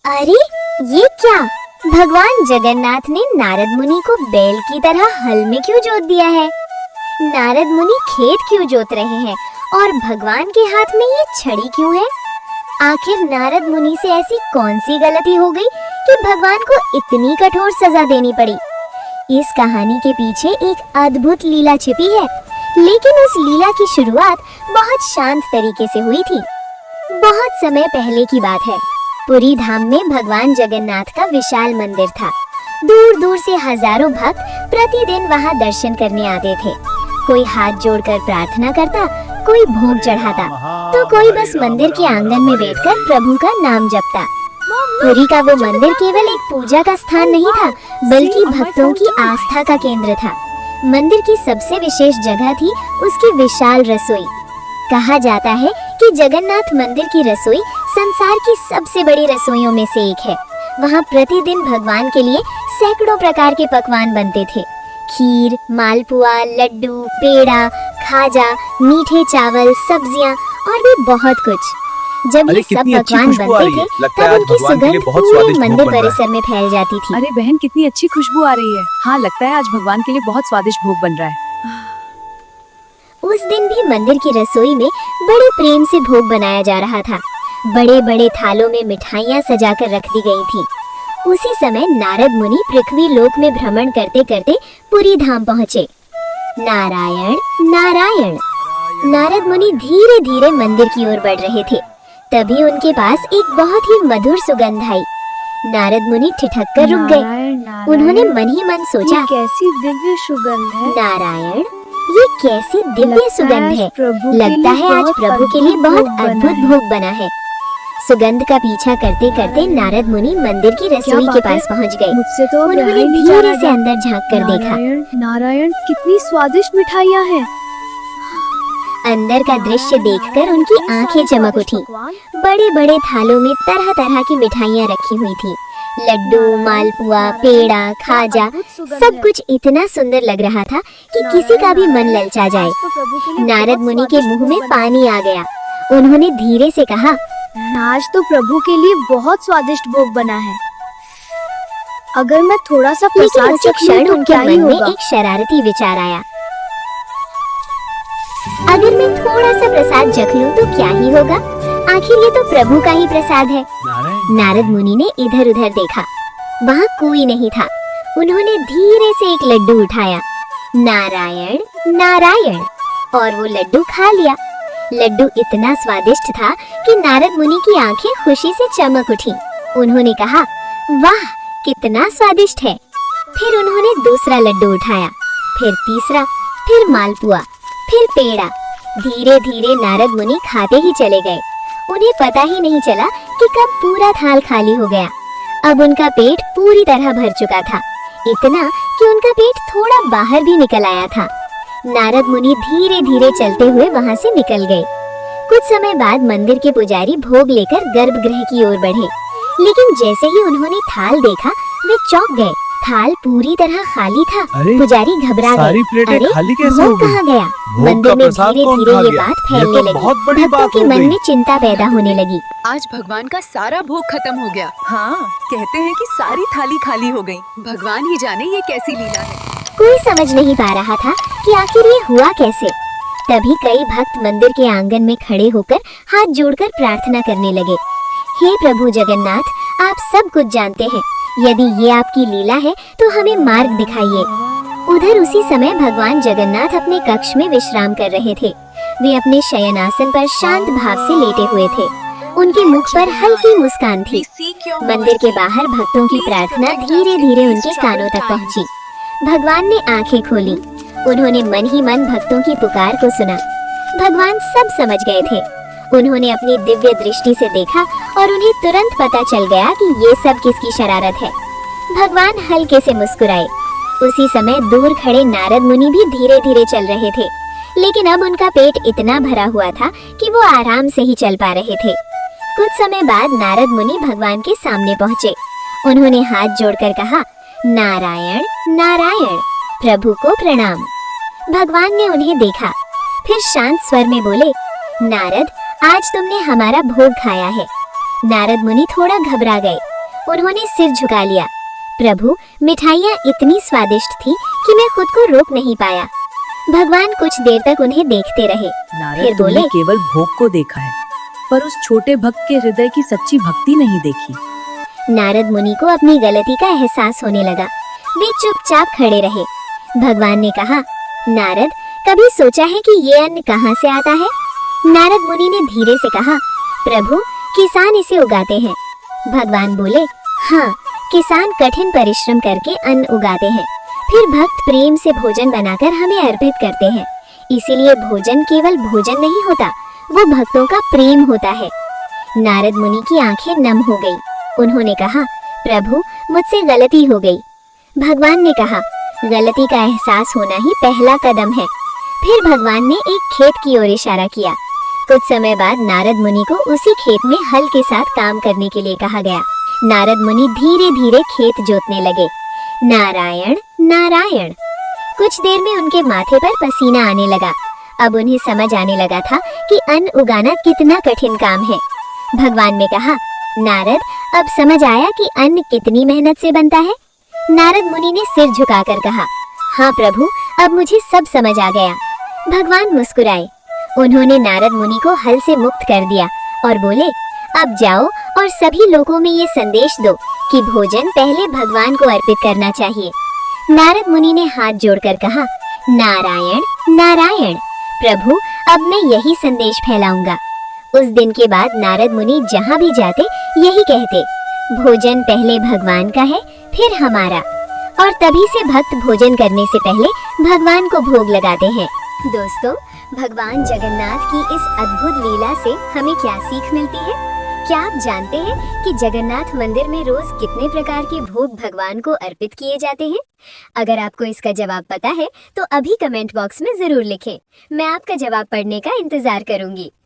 अरे ये क्या? भगवान जगन्नाथ ने नारद मुनि को बैल की तरह हल में क्यों जोत दिया है? नारद मुनि खेत क्यों जोत रहे हैं और भगवान के हाथ में ये छड़ी क्यों है? आखिर नारद मुनि से ऐसी कौन सी गलती हो गई कि भगवान को इतनी कठोर सजा देनी पड़ी? इस कहानी के पीछे एक अद्भुत लीला छिपी है, लेकिन उस लीला की शुरुआत बहुत शांत तरीके से हुई थी। बहुत समय पहले की बात है। पुरी धाम में भगवान जगन्नाथ का विशाल मंदिर था। दूर दूर से हजारों भक्त प्रतिदिन वहां दर्शन करने आते थे। कोई हाथ जोड़कर प्रार्थना करता, कोई भोग चढ़ाता, तो कोई बस मंदिर के आंगन में बैठकर प्रभु का नाम जपता। पुरी का वो मंदिर केवल एक पूजा का स्थान नहीं था, बल्कि भक्तों की आस्था का केंद्र था। मंदिर की सबसे विशेष जगह थी उसकी विशाल रसोई। कहा जाता है कि जगन्नाथ मंदिर की रसोई संसार की सबसे बड़ी रसोइयों में से एक है। वहाँ प्रतिदिन भगवान के लिए सैकड़ों प्रकार के पकवान बनते थे। खीर, मालपुआ, लड्डू, पेड़ा, खाजा, मीठे चावल, सब्जियाँ और भी बहुत कुछ। जब ये सब पकवान बनते थे तब उनकी सुगंध पूरे मंदिर परिसर में फैल जाती थी। अरे बहन, कितनी अच्छी खुशबू आ रही है। हाँ, लगता है आज भगवान के लिए बहुत स्वादिष्ट भोग बन रहा है। उस दिन भी मंदिर की रसोई में बड़े प्रेम से भोग बनाया जा रहा था। बड़े बड़े थालों में मिठाइयाँ सजाकर रख दी गई थी। उसी समय नारद मुनि पृथ्वी लोक में भ्रमण करते करते पुरी धाम पहुँचे। नारायण नारायण। नारद मुनि धीरे धीरे मंदिर की ओर बढ़ रहे थे। तभी उनके पास एक बहुत ही मधुर सुगंध आई। नारद मुनि ठिठक कर रुक गए। उन्होंने मन ही मन सोचा, कैसी दिव्य सुगंध है। नारायण, ये कैसी दिव्य सुगंध है। लगता है आज प्रभु के लिए बहुत अद्भुत भोग बना है। सुगंध का पीछा करते करते नारद मुनि मंदिर की रसोई के पास पहुंच गए। मुझसे तो उन्होंने धीरे से अंदर झांक कर देखा। नारायण, कितनी स्वादिष्ट मिठाइयाँ हैं। अंदर का दृश्य देखकर उनकी आंखें चमक उठी। बड़े बड़े थालों में तरह तरह की मिठाइयाँ रखी हुई थी। लड्डू, मालपुआ, पेड़ा, खाजा, सब कुछ इतना सुंदर लग रहा था कि किसी का भी मन ललचा जाए। नारद मुनि के मुंह में पानी आ गया। उन्होंने धीरे से कहा, आज तो प्रभु के लिए बहुत स्वादिष्ट भोग बना है। अगर मैं थोड़ा सा प्रसाद उसी क्षण उनके मन में एक शरारती विचार आया। अगर मैं थोड़ा सा प्रसाद चख लूं तो क्या ही होगा? आखिर ये तो प्रभु का ही प्रसाद है। नारद मुनि ने इधर उधर देखा, वहाँ कोई नहीं था। उन्होंने धीरे से एक लड्डू उठाया। नारायण नारायण, और वो लड्डू खा लिया। लड्डू इतना स्वादिष्ट था कि नारद मुनि की आंखें खुशी से चमक उठी। उन्होंने कहा, वाह कितना स्वादिष्ट है। फिर उन्होंने दूसरा लड्डू उठाया, फिर तीसरा, फिर मालपुआ, फिर पेड़ा। धीरे धीरे नारद मुनि खाते ही चले गए। उन्हें पता ही नहीं चला कि कब पूरा थाल खाली हो गया। अब उनका पेट पूरी तरह भर चुका था, इतना कि उनका पेट थोड़ा बाहर भी निकल आया था। नारद मुनि धीरे धीरे चलते हुए वहां से निकल गए। कुछ समय बाद मंदिर के पुजारी भोग लेकर गर्भगृह की ओर बढ़े, लेकिन जैसे ही उन्होंने थाल देखा वे चौंक गए। थाल पूरी तरह खाली था। पुजारी घबरा गए। अरे भोग कहाँ गया? मंदिर में धीरे धीरे ये बात फैलने लगी। भक्तों के मन में चिंता पैदा होने लगी। आज भगवान का सारा भोग खत्म हो गया। हाँ, कहते हैं कि सारी थाली खाली हो गई। भगवान ही जाने ये कैसी लीला है। कोई समझ नहीं पा रहा था कि आखिर ये हुआ कैसे। तभी कई भक्त मंदिर के आंगन में खड़े होकर हाथ जोड़कर प्रार्थना करने लगे। हे प्रभु जगन्नाथ, आप सब कुछ जानते हैं। यदि ये आपकी लीला है तो हमें मार्ग दिखाइए। उधर उसी समय भगवान जगन्नाथ अपने कक्ष में विश्राम कर रहे थे। वे अपने शयनासन पर शांत भाव से लेटे हुए थे। उनके मुख पर हल्की मुस्कान थी। मंदिर के बाहर भक्तों की प्रार्थना धीरे धीरे उनके कानों तक पहुंची। भगवान ने आंखें खोली। उन्होंने मन ही मन भक्तों की पुकार को सुना। भगवान सब समझ गए थे। उन्होंने अपनी दिव्य दृष्टि से देखा और उन्हें तुरंत पता चल गया कि ये सब किसकी शरारत है। भगवान हल्के से मुस्कुराए। उसी समय दूर खड़े नारद मुनि भी धीरे धीरे चल रहे थे, लेकिन अब उनका पेट इतना भरा हुआ था कि वो आराम से ही चल पा रहे थे। कुछ समय बाद नारद मुनि भगवान के सामने पहुँचे। उन्होंने हाथ जोड़कर कहा, नारायण नारायण, प्रभु को प्रणाम। भगवान ने उन्हें देखा, फिर शांत स्वर में बोले, नारद, आज तुमने हमारा भोग खाया है। नारद मुनि थोड़ा घबरा गए। उन्होंने सिर झुका लिया। प्रभु, मिठाइयाँ इतनी स्वादिष्ट थी कि मैं खुद को रोक नहीं पाया। भगवान कुछ देर तक उन्हें देखते रहे, फिर नारद, बोले, तुमने केवल भोग को देखा है, पर उस छोटे भक्त के हृदय की सच्ची भक्ति नहीं देखी। नारद मुनि को अपनी गलती का एहसास होने लगा। वे चुपचाप खड़े रहे। भगवान ने कहा, नारद, कभी सोचा है कि ये अन्न कहाँ से आता है? नारद मुनि ने धीरे से कहा, प्रभु, किसान इसे उगाते हैं। भगवान बोले, हाँ, किसान कठिन परिश्रम करके अन्न उगाते हैं, फिर भक्त प्रेम से भोजन बनाकर हमें अर्पित करते हैं। इसीलिए भोजन केवल भोजन नहीं होता, वो भक्तों का प्रेम होता है। नारद मुनि की आंखें नम हो गई। उन्होंने कहा, प्रभु, मुझसे गलती हो गई। भगवान ने कहा, गलती का एहसास होना ही पहला कदम है। फिर भगवान ने एक खेत की ओर इशारा किया। कुछ समय बाद नारद मुनि को उसी खेत में हल के साथ काम करने के लिए कहा गया। नारद मुनि धीरे धीरे खेत जोतने लगे। नारायण नारायण। कुछ देर में उनके माथे पर पसीना आने लगा। अब उन्हें समझ आने लगा था कि अन्न उगाना कितना कठिन काम है। भगवान ने कहा, नारद, अब समझ आया कि अन्न कितनी मेहनत से बनता है? नारद मुनि ने सिर झुकाकर कहा, हाँ प्रभु, अब मुझे सब समझ आ गया। भगवान मुस्कुराए। उन्होंने नारद मुनि को हल से मुक्त कर दिया और बोले, अब जाओ और सभी लोगों में ये संदेश दो कि भोजन पहले भगवान को अर्पित करना चाहिए। नारद मुनि ने हाथ जोड़कर कहा, नारायण नारायण। प्रभु, अब मैं यही संदेश फैलाऊंगा। उस दिन के बाद नारद मुनि जहाँ भी जाते यही कहते, भोजन पहले भगवान का है, फिर हमारा। और तभी से भक्त भोजन करने से पहले भगवान को भोग लगाते हैं। दोस्तों, भगवान जगन्नाथ की इस अद्भुत लीला से हमें क्या सीख मिलती है? क्या आप जानते हैं कि जगन्नाथ मंदिर में रोज कितने प्रकार के भोग भगवान को अर्पित किए जाते हैं? अगर आपको इसका जवाब पता है तो अभी कमेंट बॉक्स में जरूर लिखें। मैं आपका जवाब पढ़ने का इंतजार करूंगी।